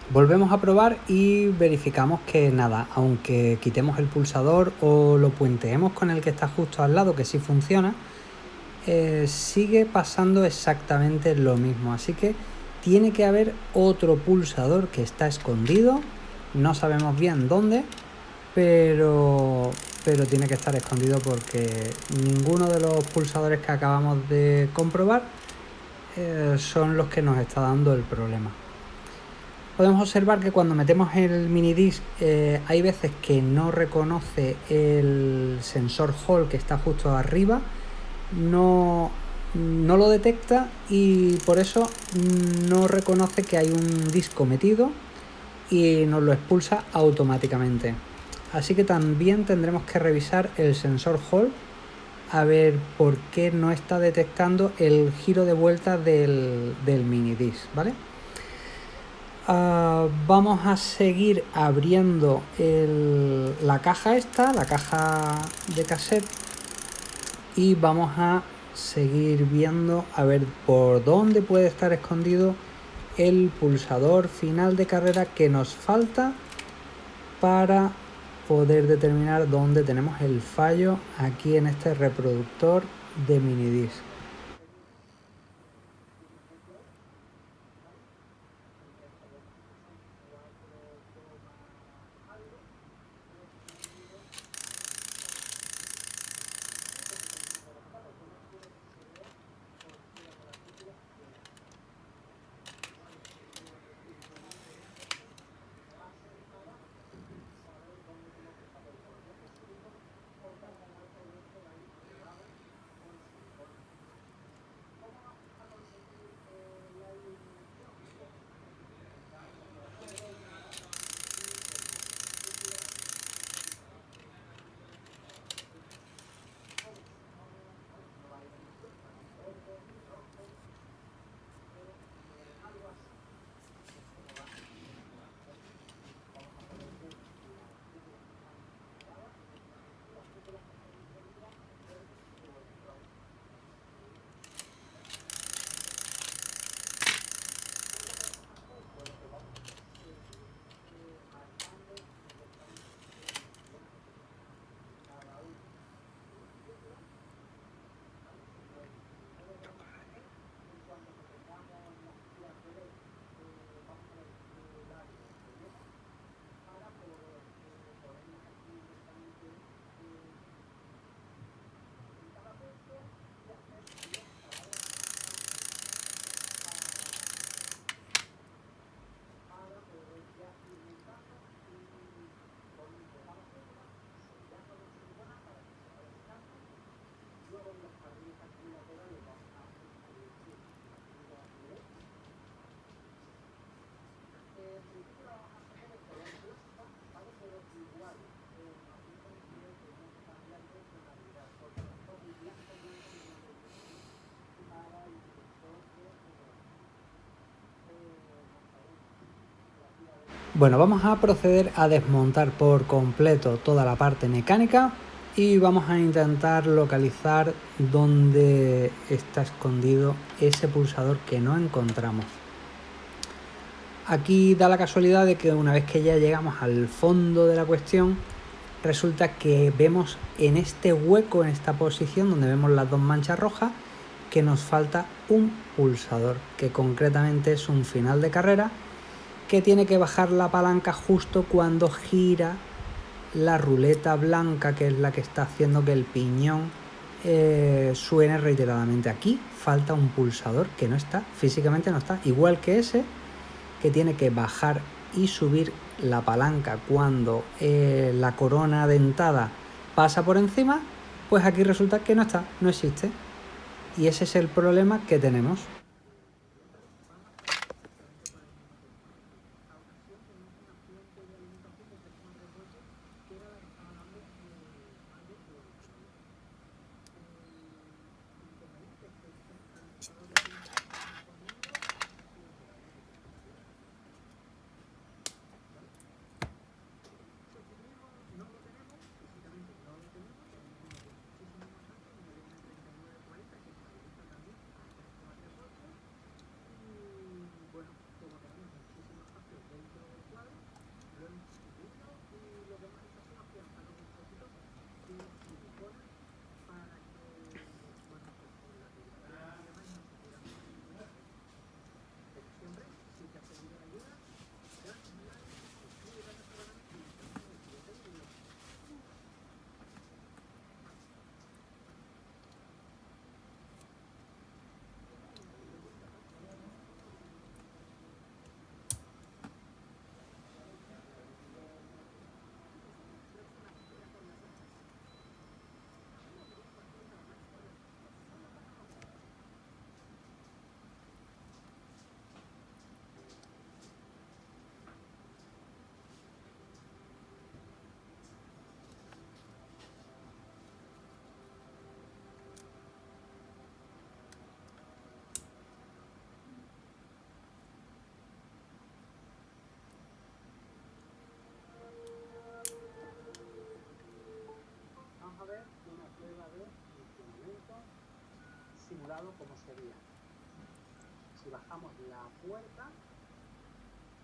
Volvemos a probar y verificamos que nada, aunque quitemos el pulsador o lo puenteemos con el que está justo al lado, que sí funciona, sigue pasando exactamente lo mismo. Así que tiene que haber otro pulsador que está escondido, no sabemos bien dónde, pero tiene que estar escondido porque ninguno de los pulsadores que acabamos de comprobar son los que nos está dando el problema. Podemos observar que cuando metemos el minidisc hay veces que no reconoce el sensor Hall que está justo arriba, no lo detecta y por eso no reconoce que hay un disco metido y nos lo expulsa automáticamente. Así que también tendremos que revisar el sensor Hall a ver por qué no está detectando el giro de vuelta del minidisc, ¿vale? Vamos a seguir abriendo la caja esta, la caja de cassette, y vamos a seguir viendo a ver por dónde puede estar escondido el pulsador final de carrera que nos falta para poder determinar dónde tenemos el fallo aquí en este reproductor de minidisc. Bueno, vamos a proceder a desmontar por completo toda la parte mecánica y vamos a intentar localizar dónde está escondido ese pulsador que no encontramos. Aquí da la casualidad de que una vez que ya llegamos al fondo de la cuestión, resulta que vemos en este hueco, en esta posición donde vemos las dos manchas rojas, que nos falta un pulsador, que concretamente es un final de carrera, que tiene que bajar la palanca justo cuando gira la ruleta blanca, que es la que está haciendo que el piñón suene reiteradamente. Aquí falta un pulsador que no está, físicamente no está, igual que ese, que tiene que bajar y subir la palanca cuando la corona dentada pasa por encima, pues aquí resulta que no está, no existe. Y ese es el problema que tenemos. bajamos la puerta,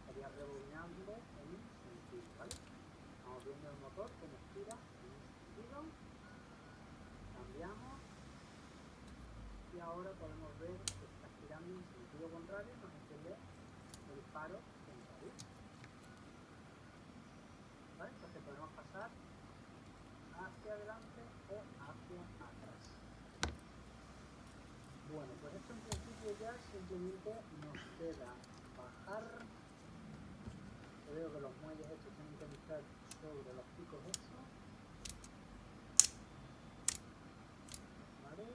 estaría rebobinando en un sentido, ¿vale? Vamos viendo el motor como gira en un sentido, cambiamos y ahora podemos ver que está girando en sentido contrario, nos enciende el faro contrario, ¿vale? Entonces podemos pasar hacia adelante o hacia atrás. Bueno, pues esto en principio ya simplemente nos queda bajar. Yo veo que los muelles estos tienen que estar sobre los picos estos, ¿vale?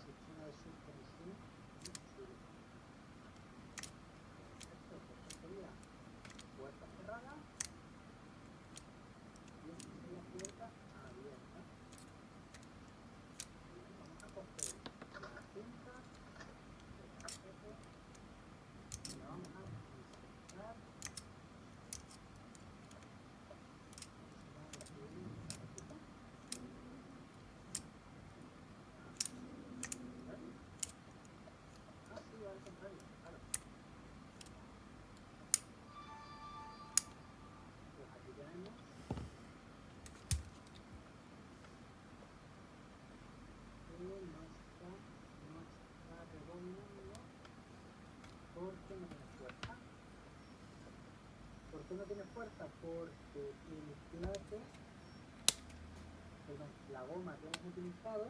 Sistema de suspensión muy chulo. Perfecto, pues esto sería puerta cerrada y esta sería puerta abierta. Bien, vamos a coger la cinta del paquete y la vamos a insertar. Al contrario, claro. Pues aquí tenemos que no está rebobinando porque no tiene fuerza. ¿Por qué no tiene fuerza? Porque el plato, perdón, la goma que hemos utilizado,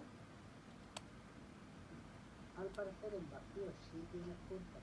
al parecer en vacío sí tiene fuerza